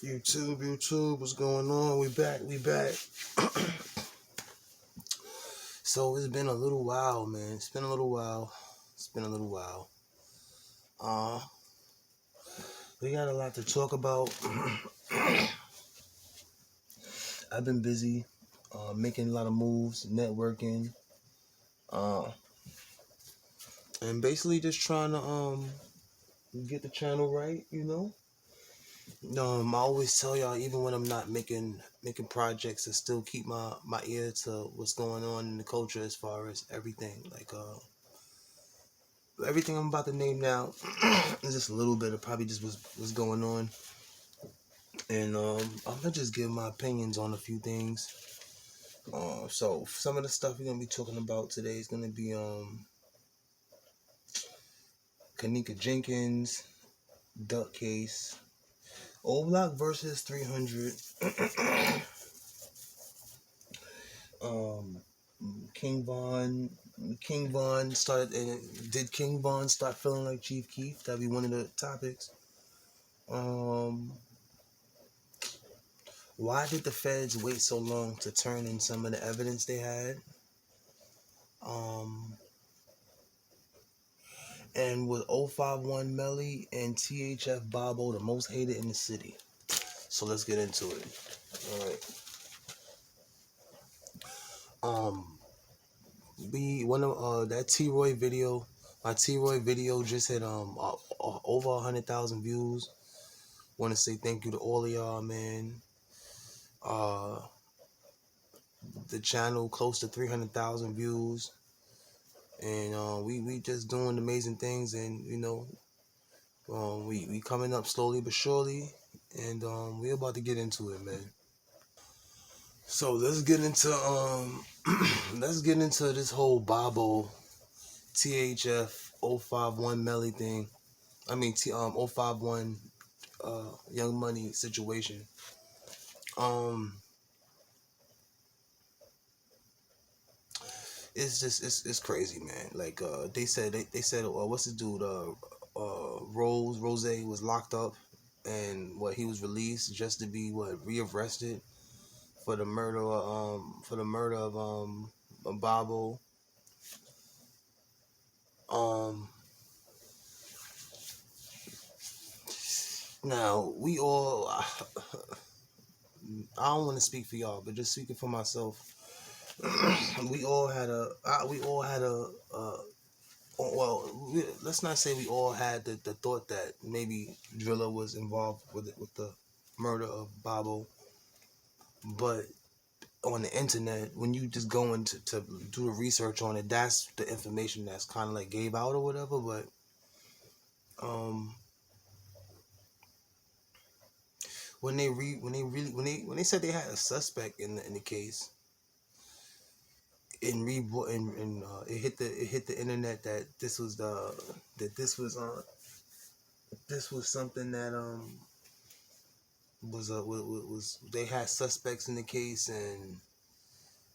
YouTube, what's going on? We back. So it's been a little while, man. It's been a little while. We got a lot to talk about. I've been busy, making a lot of moves, networking, and basically just trying to get the channel right, I always tell y'all, even when I'm not making projects, I still keep my ear to what's going on in the culture as far as everything. Like everything I'm about to name now is just a little bit of probably just what's going on. And I'm gonna just give my opinions on a few things. So some of the stuff we're gonna be talking about today is gonna be Kanika Jenkins, Duck Case, Old Block versus 300. King Vaughn started, and did King Vaughn start feeling like Chief Keef? That'd be one of the topics. Why did the feds wait so long to turn in some of the evidence they had? And with 051 Melly and THF Bobo the most hated in the city? So let's get into it. All right. That T-Roy video, my T-Roy video just hit over 100,000 views. Want to say thank you to all of y'all, man. The channel close to 300,000 views, and we just doing amazing things, and we coming up slowly but surely, and we about to get into it, man. So let's get into this whole Bobo THF 051 Melly thing. I mean 051 Young Money situation. It's just it's crazy, man. Like they said what's the dude, Rose was locked up, and he was released just to be rearrested for the murder of Bobo. Now we all I don't want to speak for y'all, but just speaking for myself, we all had a let's not say we all had the thought that maybe Driller was involved with the murder of Bobo, but on the internet, when you just go in to do the research on it, that's the information that's kind of like gave out or whatever. But when they said they had a suspect in the case, it hit the internet that this was something that was they had suspects in the case, and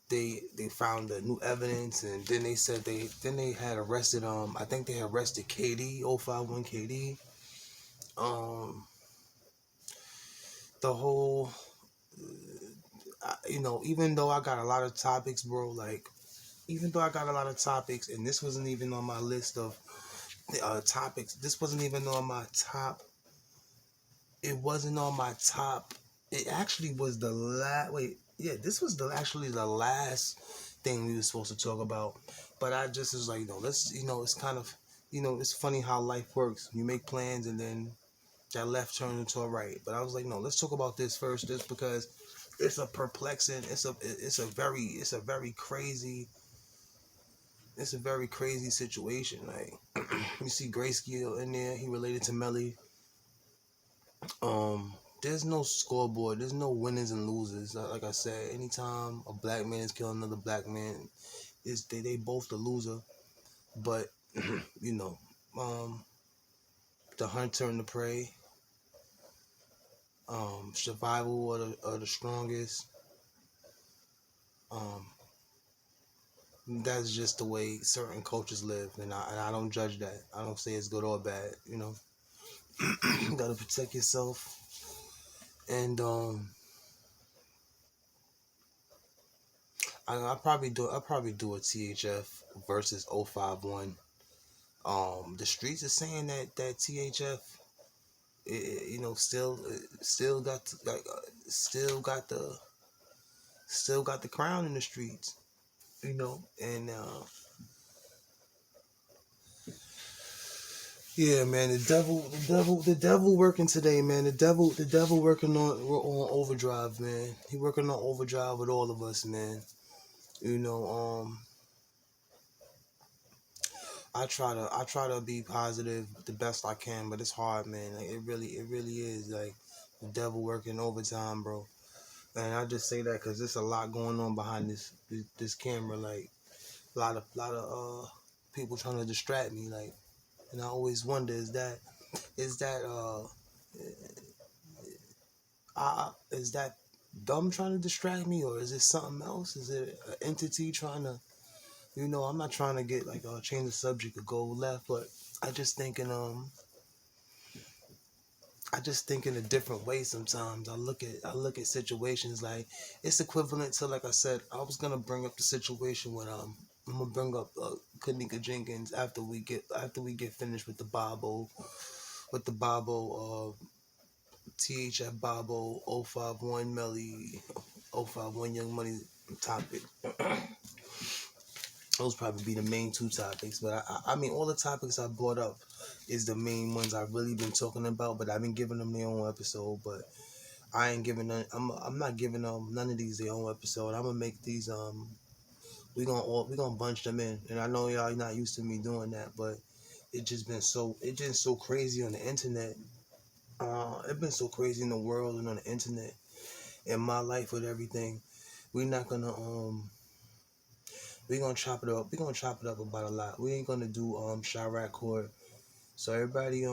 they found the new evidence, and then they said they had arrested I think they had arrested KD 051 KD. The whole even though I got a lot of topics, bro, and this wasn't even on my list of topics. This wasn't even on my top. It wasn't on my top. It actually was the last. This was actually the last thing we were supposed to talk about. But I just was like, let's. It's kind of, it's funny how life works. You make plans, and then that left turned into a right. But I was like, no, let's talk about this first, just because it's a perplexing. It's a very crazy situation. Like, you see Grayscale in there. He related to Melly. There's no scoreboard. There's no winners and losers. Like I said, anytime a black man is killing another black man, they both the loser. But the hunter and the prey. Survival of the strongest. That's just the way certain cultures live, and I don't judge that. I don't say it's good or bad. You gotta protect yourself. And I probably do a THF versus 051. The streets are saying that THF, still got the crown in the streets, and yeah, man, the devil working today, man. The devil working on overdrive, man. He working on overdrive with all of us, man. You know, I try to be positive the best I can, but it's hard, man. Like, it really is. Like, the devil working overtime, bro. And I just say that because there's a lot going on behind this camera. Like, a lot of people trying to distract me. Like, and I always wonder, is that dumb trying to distract me, or is it something else? Is it an entity trying to, I'm not trying to get like change the subject or go left, but I just thinking I just think in a different way sometimes. I look at situations like it's equivalent to, like I said, I was gonna bring up the situation when I'm gonna bring up Kanika Jenkins after we get finished with the Bible THF Bible 051 Melly 051 Young Money topic. Those probably be the main two topics, but I mean all the topics I brought up is the main ones I've really been talking about, but I've been giving them their own episode. But I ain't giving none. I'm not giving none of these their own episode. I'm gonna make these we gonna bunch them in, and I know y'all not used to me doing that, but it just so crazy on the internet. It's been so crazy in the world and on the internet, in my life with everything. We're not gonna we gonna chop it up. We gonna chop it up about a lot. We ain't gonna do Chirac Court. So everybody,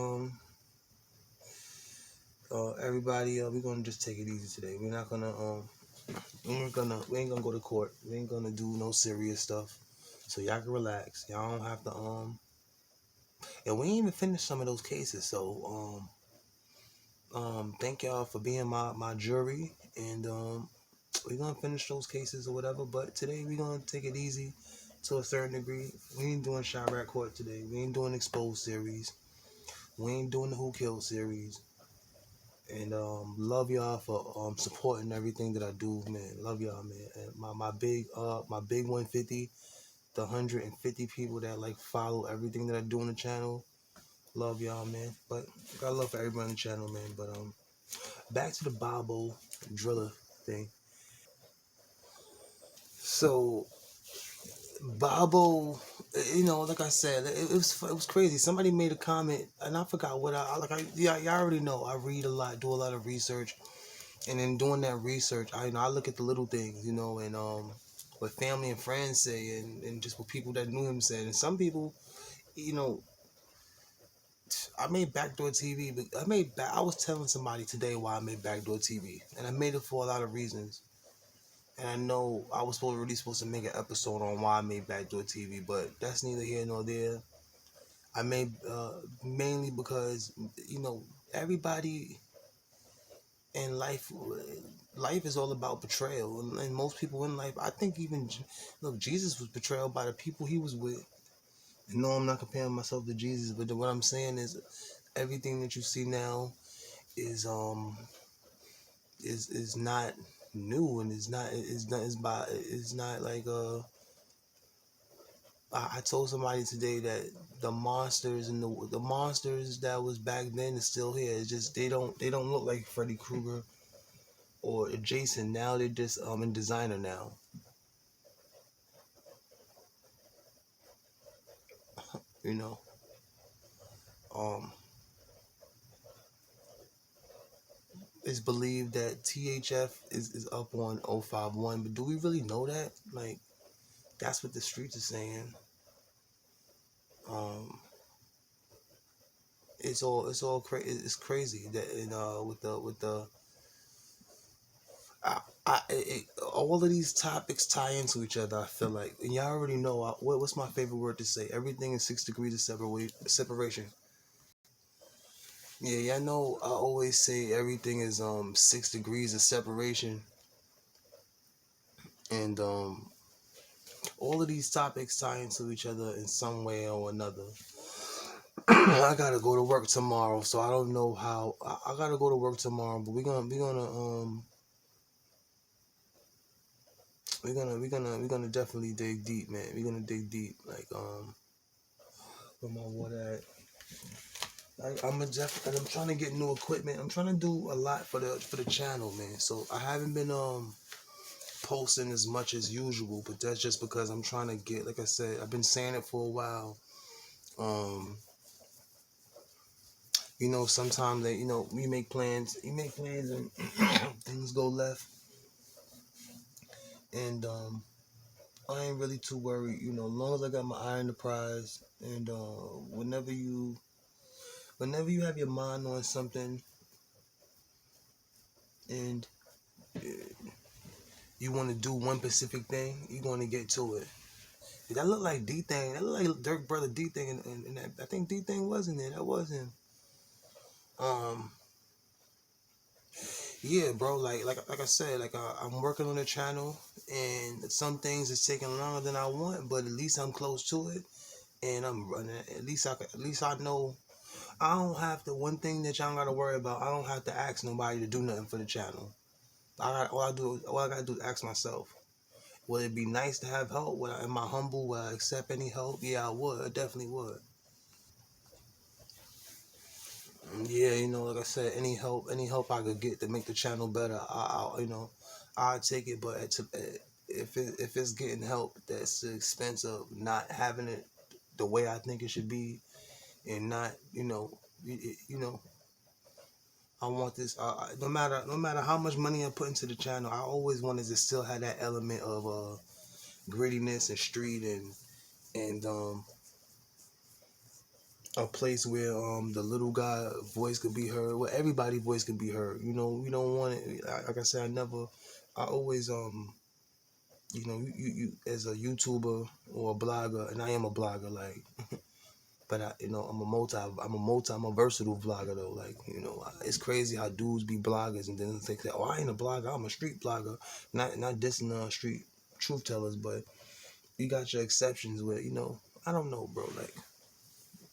we gonna just take it easy today. We're not gonna we ain't gonna go to court. We ain't gonna do no serious stuff. So y'all can relax. Y'all don't have to and we ain't even finished some of those cases. So thank y'all for being my jury, and we're gonna finish those cases or whatever. But today we're gonna take it easy to a certain degree. We ain't doing Chirac Court today. We ain't doing Exposed series. We ain't doing the Who Killed series. And love y'all for supporting everything that I do, man. Love y'all, man. And my big 150, the 150 people that like follow everything that I do on the channel. Love y'all, man. But got love for everybody on the channel, man. But back to the Bible driller thing. So Bible, like I said, it was crazy. Somebody made a comment, and I forgot what I like. Yeah, y'all already know. I read a lot, do a lot of research. And in doing that research, I look at the little things, and what family and friends say, and just what people that knew him said. And some people, you know, I made Backdoor TV, but I was telling somebody today why I made Backdoor TV, and I made it for a lot of reasons. And I know I was supposed to make an episode on why I made Backdoor TV, but that's neither here nor there. I made mainly because everybody in life is all about betrayal, and most people in life, I think, even look, Jesus was betrayed by the people he was with. No, I'm not comparing myself to Jesus, but what I'm saying is everything that you see now is not new, and it's not like I told somebody today that the monsters and the monsters that was back then is still here. It's just they don't look like Freddy Krueger or Jason. Now they're just in designer now. You know. Um, it's believed that THF is up on 051, but do we really know that? Like, that's what the streets are saying. Um, it's crazy that with the all of these topics tie into each other. I feel like, and y'all already know what's my favorite word to say. Everything is 6 degrees of separation. Yeah, yeah, I know. I always say everything is 6 degrees of separation, and all of these topics tie into each other in some way or another. I gotta go to work tomorrow, so I don't know how. I gotta go to work tomorrow, but we're gonna definitely dig deep, man. We're gonna dig deep. Like where my water at? And I'm trying to get new equipment. I'm trying to do a lot for the channel, man. So I haven't been posting as much as usual, but that's just because I'm trying to get, like I said, I've been saying it for a while. Um, sometimes that you make plans, and things go left, and I ain't really too worried. As long as I got my eye on the prize, and whenever you have your mind on something, and you want to do one specific thing, you're going to get to it. That looked like D thing. That looked like Dirk brother D thing, and I think D thing was in there. That was him. Um, yeah, bro. Like I said, I'm working on the channel, and some things is taking longer than I want, but at least I'm close to it, and I'm running. At least I know I don't have to. One thing that y'all gotta worry about, I don't have to ask nobody to do nothing for the channel. All I gotta do is ask myself. Would it be nice to have help? Am I humble? Would I accept any help? Yeah, I would. I definitely would. Yeah, like I said, any help I could get to make the channel better, I'll take it. But if it's getting help that's the expense of not having it the way I think it should be, and not, I want this. No matter how much money I put into the channel, I always wanted to still have that element of grittiness and street, and a place where the little guy voice could be heard, where everybody's voice could be heard. We don't want it. Like I said, I always you as a YouTuber or a blogger, and I am a blogger, like, but I'm a versatile vlogger though. Like, it's crazy how dudes be bloggers and then think that, oh, I ain't a blogger, I'm a street blogger. Not dissing street truth tellers, but you got your exceptions where, I don't know, bro. Like,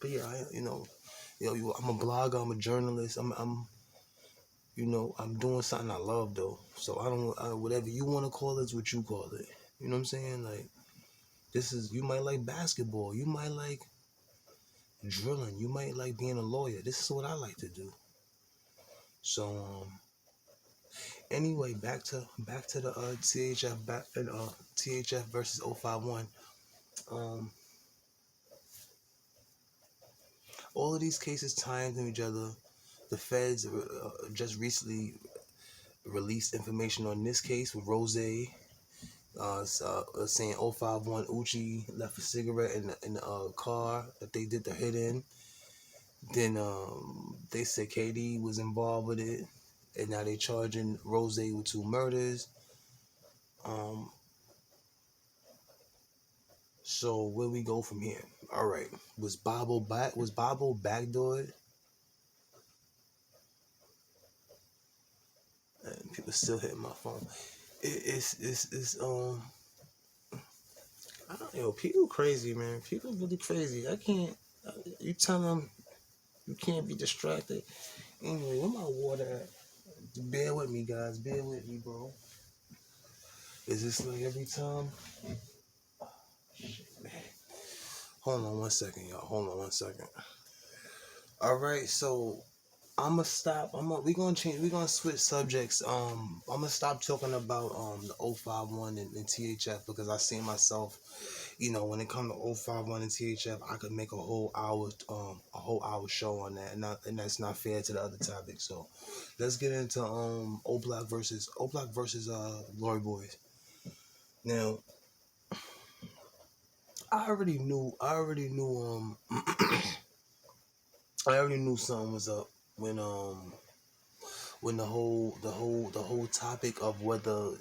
but yeah, I'm a blogger, I'm a journalist, I'm doing something I love though. So whatever you want to call it is what you call it. You know what I'm saying? Like, you might like basketball, you might like drilling, you might like being a lawyer. This is what I like to do. So anyway, back to the THF back and THF versus 051. Um, all of these cases tie into each other. The feds just recently released information on this case with Rose, saying 051 Uchi left a cigarette in the car that they did the hit in. Then they said KD was involved with it, and now they charging Rose with 2 murders. Um, so where we go from here? All right, was Bible backdoored? And people still hitting my phone. It's I don't know. People crazy, man. People really crazy. I can't. You tell them you can't be distracted. Anyway, where my water at? Bear with me, guys. Bear with me, bro. Is this like every time? Shit, man. Hold on 1 second, y'all. Hold on 1 second. All right, so I'm gonna stop. We gonna change. We gonna switch subjects. I'm gonna stop talking about the 051 and THF, because I see myself. When it comes to 051 and THF, I could make a whole hour show on that, and that's not fair to the other topics. So let's get into O Block versus Glory Boys. Now, I already knew something was up when the whole topic of whether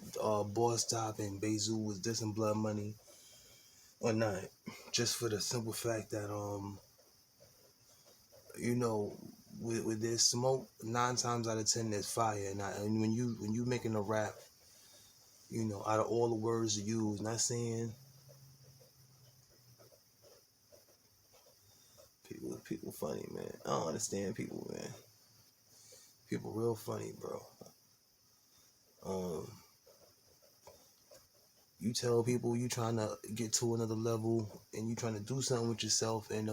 Boss Top and Bezu was dissing Blood Money or not, just for the simple fact that you know with this smoke, 9 times out of 10 there's fire. And when you making a rap, you know, out of all the words you use, not saying people funny, man. I don't understand people, man. People real funny, bro. You tell people you trying to get to another level and you trying to do something with yourself, and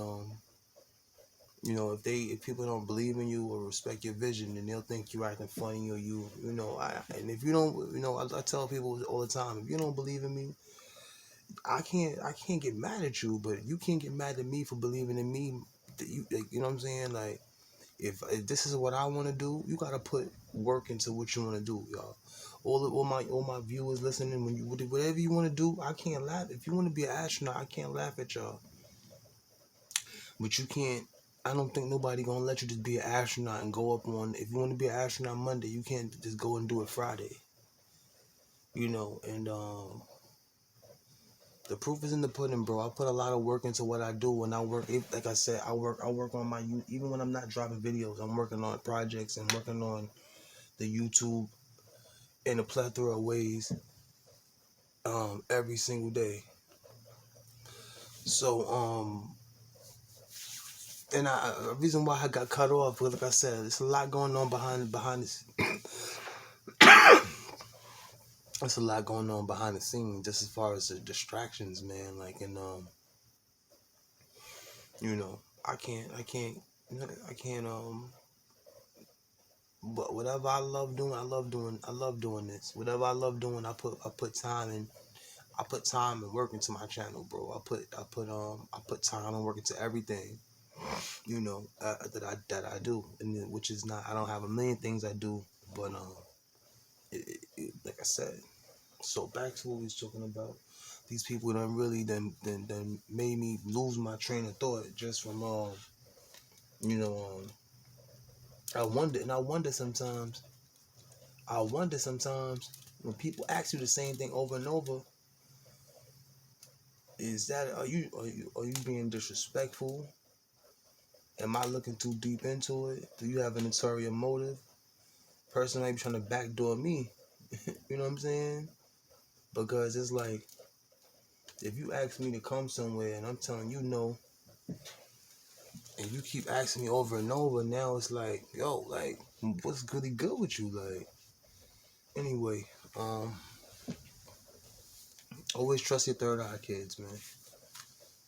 you know, if people don't believe in you or respect your vision, then they'll think you acting funny, or you know. And if you don't, you know, I tell people all the time, if you don't believe in me, I can't get mad at you, but you can't get mad at me for believing in me. That you, like, you know what I'm saying? Like, if this is what I want to do, you gotta put work into what you want to do, y'all. All my viewers listening, when you whatever you want to do, I can't laugh. If you want to be an astronaut, I can't laugh at y'all. But you can't. I don't think nobody gonna let you just be an astronaut and go up on. If you want to be an astronaut Monday, you can't just go and do it Friday. You know, and the proof is in the pudding, bro. I put a lot of work into what I do. When I work, like I said, I work on my, even when I'm not dropping videos, I'm working on projects and working on the YouTube in a plethora of ways, every single day. So, and a reason why I got cut off was, like I said, there's a lot going on behind this. There's a lot going on behind the scenes, just as far as the distractions, man. Like, and you know, I can't. But whatever I love doing, I love doing this. Whatever I love doing, I put time in. I put time and work into my channel, bro. I put time and work into everything, you know, that I do, and then, which is not. I don't have a million things I do, but like I said. So back to what we was talking about. These people done really then made me lose my train of thought just from you know, I wonder sometimes. When people ask you the same thing over and over, is that are you being disrespectful? Am I looking too deep into it? Do you have an ulterior motive? Person might be trying to backdoor me. You know what I'm saying? Because it's like, if you ask me to come somewhere and I'm telling you no, and you keep asking me over and over, now it's like, yo, like, what's really good with you? Like, anyway, always trust your third eye, kids, man.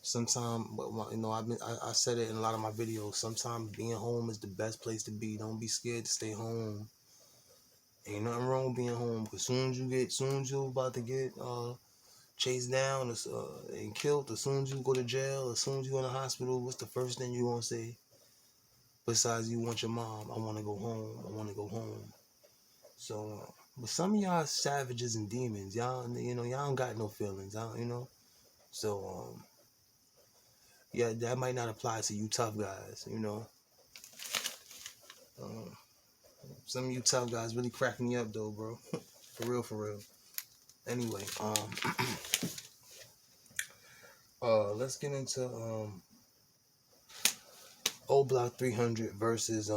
Sometimes, you know, I said it in a lot of my videos. Sometimes being home is the best place to be. Don't be scared to stay home. Ain't nothing wrong with being home. Because soon as you about to get chased down and killed, as soon as you go to jail, as soon as you go in the hospital, what's the first thing you gonna say? Besides, you want your mom. I want to go home. I want to go home. So, but some of y'all savages and demons. Y'all, you know, y'all don't got no feelings. You know. So, yeah, that might not apply to you tough guys. You know. Some of you tough guys really cracking me up though, bro. For real, for real. Anyway, let's get into Old Block 300 versus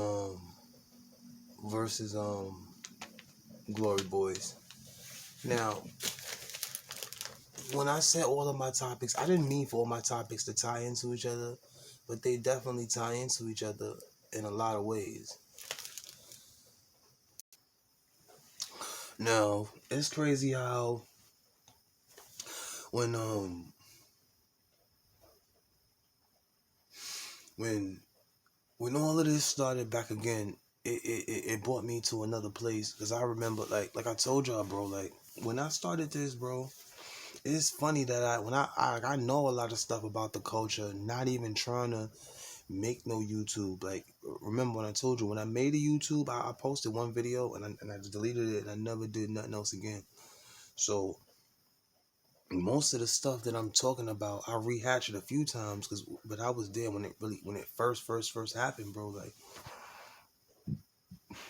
Glory Boys. Now, when I said all of my topics, I didn't mean for all my topics to tie into each other, but they definitely tie into each other in a lot of ways. Now, it's crazy how when all of this started back again, it brought me to another place. Because I remember, like I told y'all, bro, like, when I started this, bro, it's funny that I know a lot of stuff about the culture, not even trying to make no YouTube. Like, remember when I told you, when I made a YouTube, I posted one video and I just deleted it and I never did nothing else again. So most of the stuff that I'm talking about, I rehatched it a few times, but I was there when it first happened, bro. Like,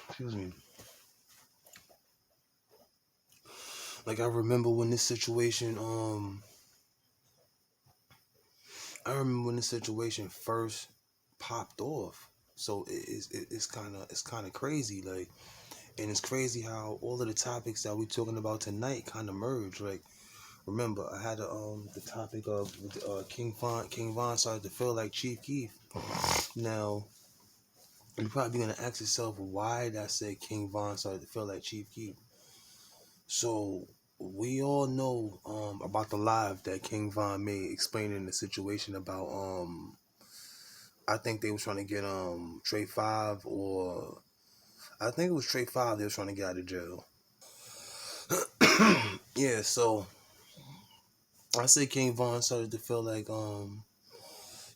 excuse me. Like, I remember when this situation first popped off. So it's kind of crazy, like, and it's crazy how all of the topics that we talking about tonight kind of merge. Like, remember, I had the topic of King Vaughn. King Vaughn started to feel like Chief Keef. Now, you're probably gonna ask yourself why did I say King Vaughn started to feel like Chief Keef. So we all know about the live that King Vaughn made explaining the situation about I think they was trying to get Trey 5, or I think it was Trey 5 they was trying to get out of jail. Yeah, so I say King Vaughn started to feel like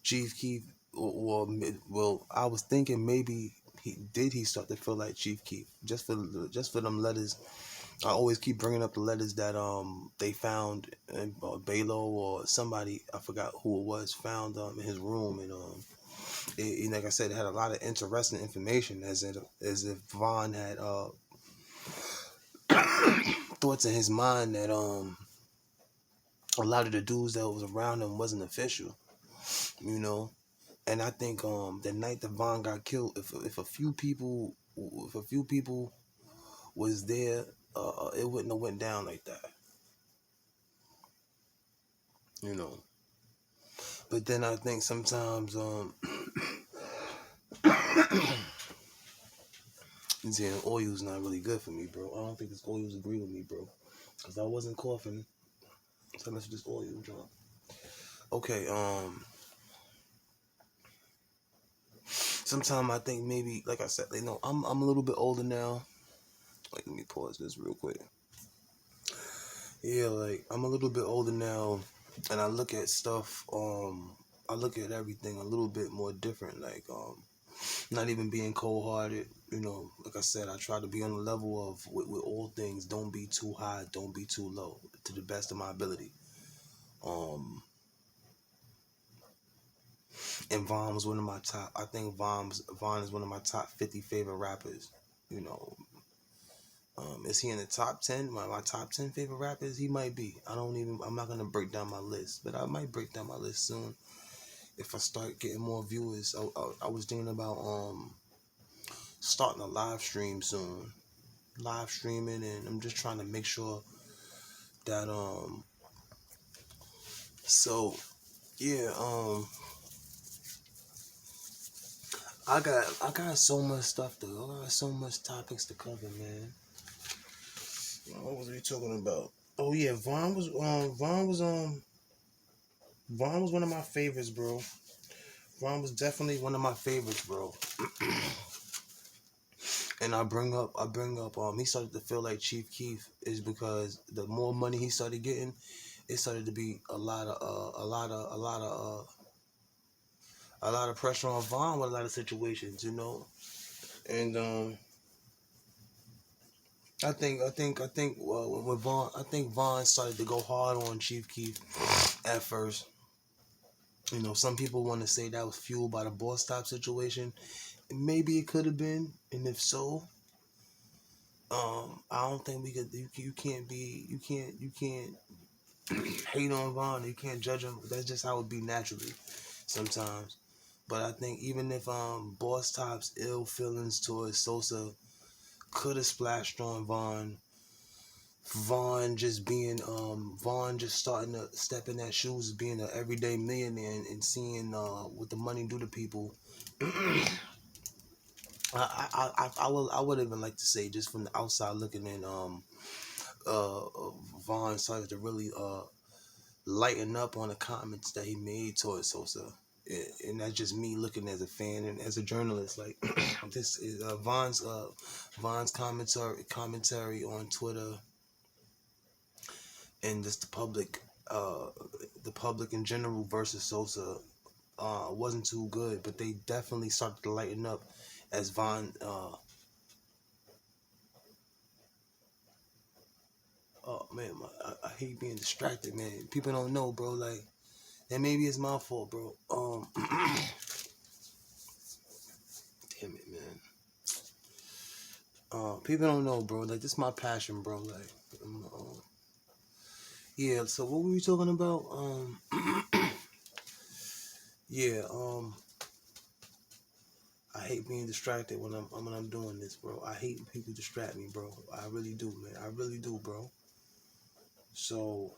Chief Keef, well, I was thinking maybe he start to feel like Chief Keef just for them letters. I always keep bringing up the letters that they found in Balo or somebody, I forgot who it was, found in his room, and like I said, it had a lot of interesting information, as if Vaughn had thoughts in his mind that a lot of the dudes that was around him wasn't official, you know. And I think the night that Vaughn got killed, if a few people was there, it wouldn't have went down like that, you know. But then I think sometimes saying oil's not really good for me, bro. I don't think this oil's agree with me, bro. Cause I wasn't coughing, so much this oil drop. Okay, sometimes I think maybe, like I said, I'm a little bit older now. Like, let me pause this real quick. Yeah, like, I'm a little bit older now, and I look at stuff, I look at everything a little bit more different, like, not even being cold-hearted, you know. Like I said, I try to be on the level of, with all things, don't be too high, don't be too low, to the best of my ability. And Vaughn was one of my top, I think Vaughn is one of my top 50 favorite rappers, you know. Is he in the top 10? My top 10 favorite rappers? He might be. I'm not going to break down my list, but I might break down my list soon if I start getting more viewers. I was thinking about starting a live stream soon. Live streaming, and I'm just trying to make sure that, so, yeah, I got so much stuff to, I got so much topics to cover, man. What was we talking about? Oh yeah, Vaughn was one of my favorites, bro. Vaughn was definitely one of my favorites, bro. And he started to feel like Chief Keef is because the more money he started getting, it started to be a lot of pressure on Vaughn with a lot of situations, you know. And I think Vaughn started to go hard on Chief Keef at first. You know, some people want to say that was fueled by the boss top situation. Maybe it could have been, and if so, I don't think we could. You can't hate on Vaughn. You can't judge him. That's just how it be naturally sometimes. But I think even if Boss Top's ill feelings towards Sosa could have splashed on Vaughn, Vaughn just starting to step in that shoes of being an everyday millionaire, and seeing what the money do to people. I would even like to say, just from the outside looking in, uh, Vaughn started to really lighten up on the comments that he made towards Sosa. And that's just me looking as a fan and as a journalist. Like, this is Vaughn's commentary on Twitter, and just the public in general versus Sosa wasn't too good, but they definitely started to lighten up as Vaughn. Oh man, I hate being distracted, man. People don't know, bro. Like, and maybe it's my fault, bro. Damn it, man. People don't know, bro. Like, this is my passion, bro. Like, yeah. So what were we talking about? Yeah. I hate being distracted when I'm doing this, bro. I hate when people distract me, bro. I really do, man. I really do, bro. So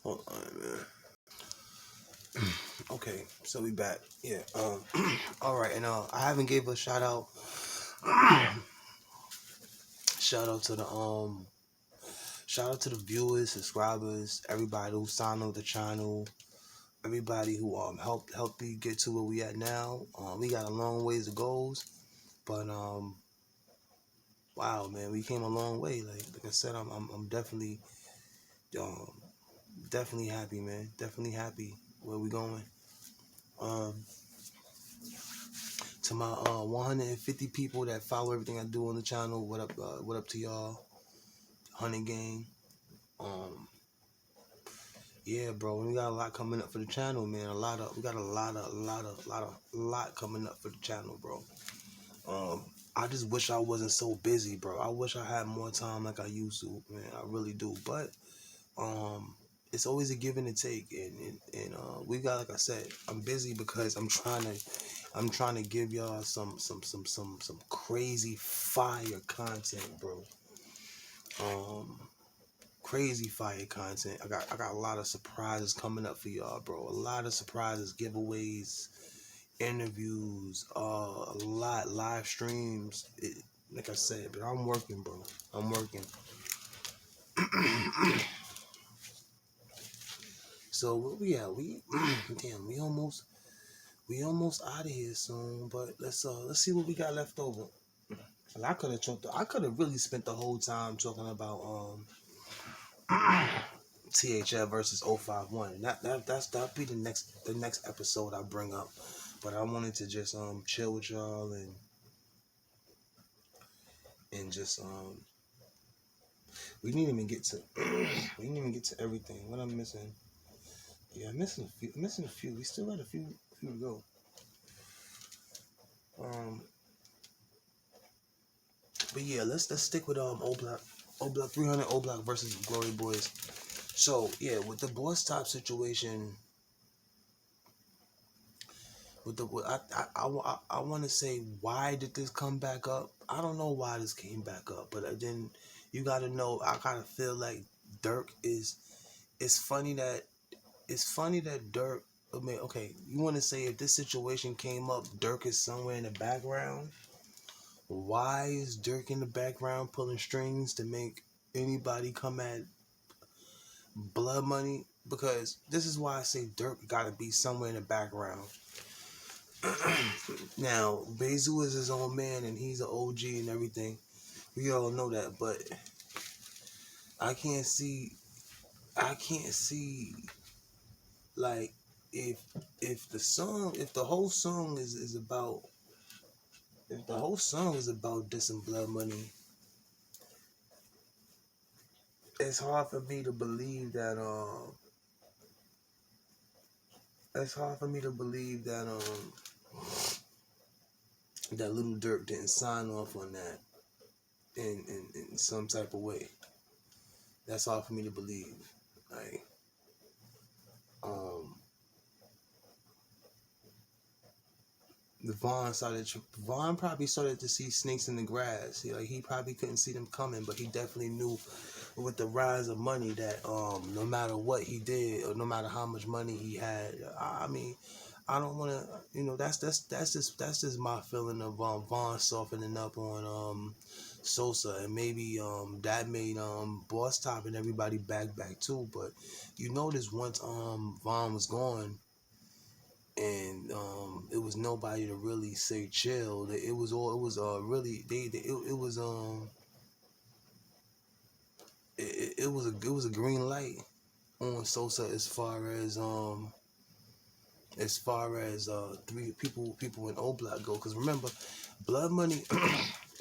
hold on, man. Okay, so we back. Yeah. All right, and I haven't gave a shout out. Shout out to the shout out to the viewers, subscribers, everybody who signed up the channel, everybody who helped me get to where we at now. We got a long ways to go, but wow, man, we came a long way. Like I said, I'm definitely um definitely happy, man. Definitely happy where we going. Um, to my 150 people that follow everything I do on the channel, what up? What up to y'all? 100 gang. Yeah, bro, we got a lot coming up for the channel, man. We got a lot coming up for the channel, bro. I just wish I wasn't so busy, bro. I wish I had more time like I used to, man. I really do. But it's always a give and a take, and we got, like I said, I'm busy because I'm trying to give y'all some crazy fire content, bro. Crazy fire content. I got a lot of surprises coming up for y'all, bro. A lot of surprises, giveaways, interviews, a lot live streams. Like I said, but I'm working, bro. I'm working. So where we at? Damn, we almost out of here soon. But let's see what we got left over. And I could have really spent the whole time talking about THF versus 051. And that'll be the next episode I bring up. But I wanted to just chill with y'all and just we didn't even get to everything. What I'm missing? Yeah, I'm missing a few. We still got a few to go. But yeah, let's stick with O Block 300 O Block versus Glory Boys. So yeah, with the boss top situation, I want to say, why did this come back up? I don't know why this came back up, but then you got to know, I kind of feel like Dirk is. It's funny that Dirk. I mean, okay, you want to say if this situation came up, Dirk is somewhere in the background. Why is Dirk in the background pulling strings to make anybody come at Blood Money? Because this is why I say Dirk got to be somewhere in the background. Now, Bezu is his own man and he's an OG and everything. We all know that, but I can't see like if the whole song is about dissing Blood Money, it's hard for me to believe that that Little Dirk didn't sign off on that in some type of way. That's hard for me to believe. Like, Vaughn probably started to see snakes in the grass. He probably couldn't see them coming, but he definitely knew with the rise of money that no matter what he did or no matter how much money he had, I mean, I don't want to, that's just my feeling of Vaughn softening up on Sosa, and maybe that made Boss Top and everybody back too. But you notice once Vaughn was gone, and it was nobody to really say chill. It was a green light on Sosa as far as three people in O Block go. Because remember, Blood Money,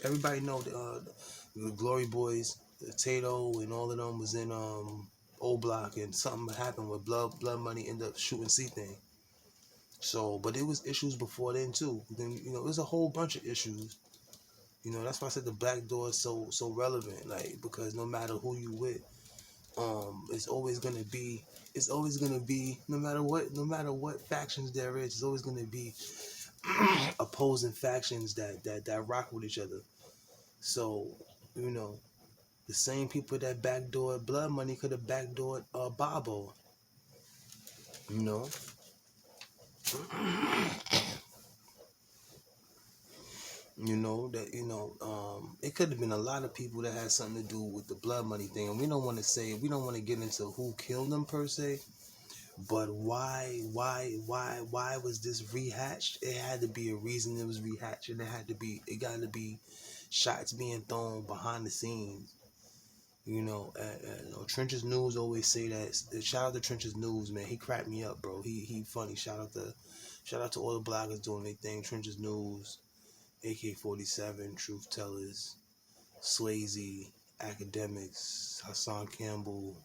everybody know the Glory Boys, Tato, and all of them was in O Block, and something happened with Blood Money ended up shooting C-Thing. So, but it was issues before then too. Then there's a whole bunch of issues. That's why I said the Backdoor is so relevant. Like, because no matter who you with, It's always gonna be. It's always gonna be. No matter what factions there is, it's always gonna be opposing factions that rock with each other. So, you know, the same people that backdoored Blood Money could have backdoored Bobo. You know. It could have been a lot of people that had something to do with the Blood Money thing, and we don't want to get into who killed them per se, but why was this rehatched? It had to be a reason it was rehatched, and it got to be shots being thrown behind the scenes. Trenches News always say that. Shout out to Trenches News, man. He cracked me up, bro. He funny. Shout out to all the bloggers doing their thing. Trenches News, AK-47, Truth Tellers, Swayze, Academics, Hassan Campbell,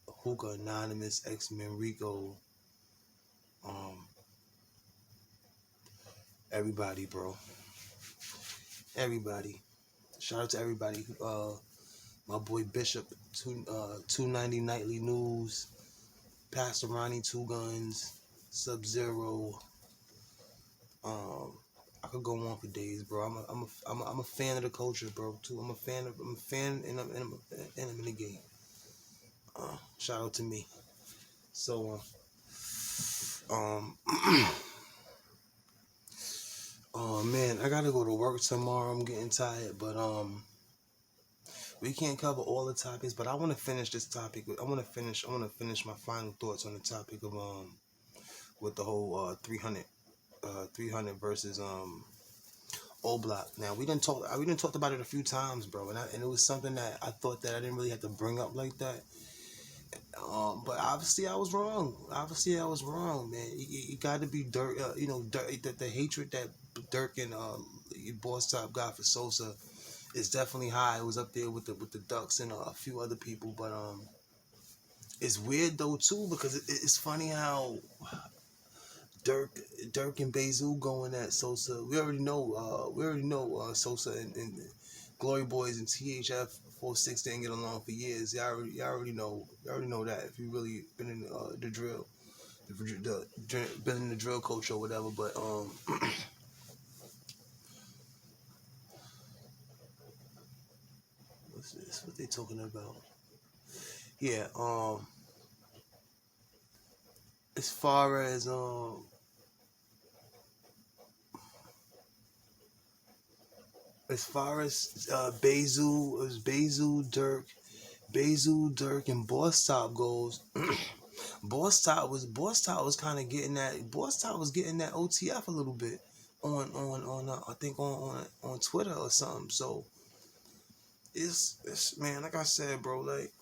Hookah Anonymous, X-Men Rico, everybody, bro. Everybody. Shout out to everybody. My boy Bishop, 290 Nightly News, Pastor Ronnie Two Guns, Sub-Zero. I could go on for days, bro. I'm a fan of the culture, bro. Too. I'm a fan, and I'm in the game. Shout out to me. So, oh man, I gotta go to work tomorrow. I'm getting tired, but we can't cover all the topics. But I want to finish this topic. I want to finish my final thoughts on the topic of with the whole 300 versus O Block. Now we didn't talked about it a few times, bro, and it was something that I thought that I didn't really have to bring up like that. But obviously I was wrong. Man. You got to be Dirk. The hatred that Dirk and Boss Top got for Sosa is definitely high. It was up there with the Ducks and a few other people. But it's weird though too, because it's funny how Dirk and Bezu going at Sosa. We already know Sosa and Glory Boys and THF46 didn't get along for years. Y'all already know that if you really been in the drill, been in the drill culture or whatever. But what's this? What they talking about? Yeah. As far as Bezu, Dirk, and Boss Top goes, Boss Top was kind of getting that. Boss Top was getting that OTF a little bit on I think on Twitter or something. So it's man, like I said, bro, like.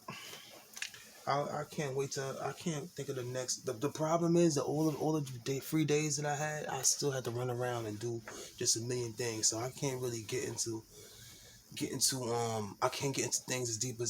I can't wait I can't think of the next. The problem is that all of the free days that I had, I still had to run around and do just a million things. So I can't really get into I can't get into things as deep as I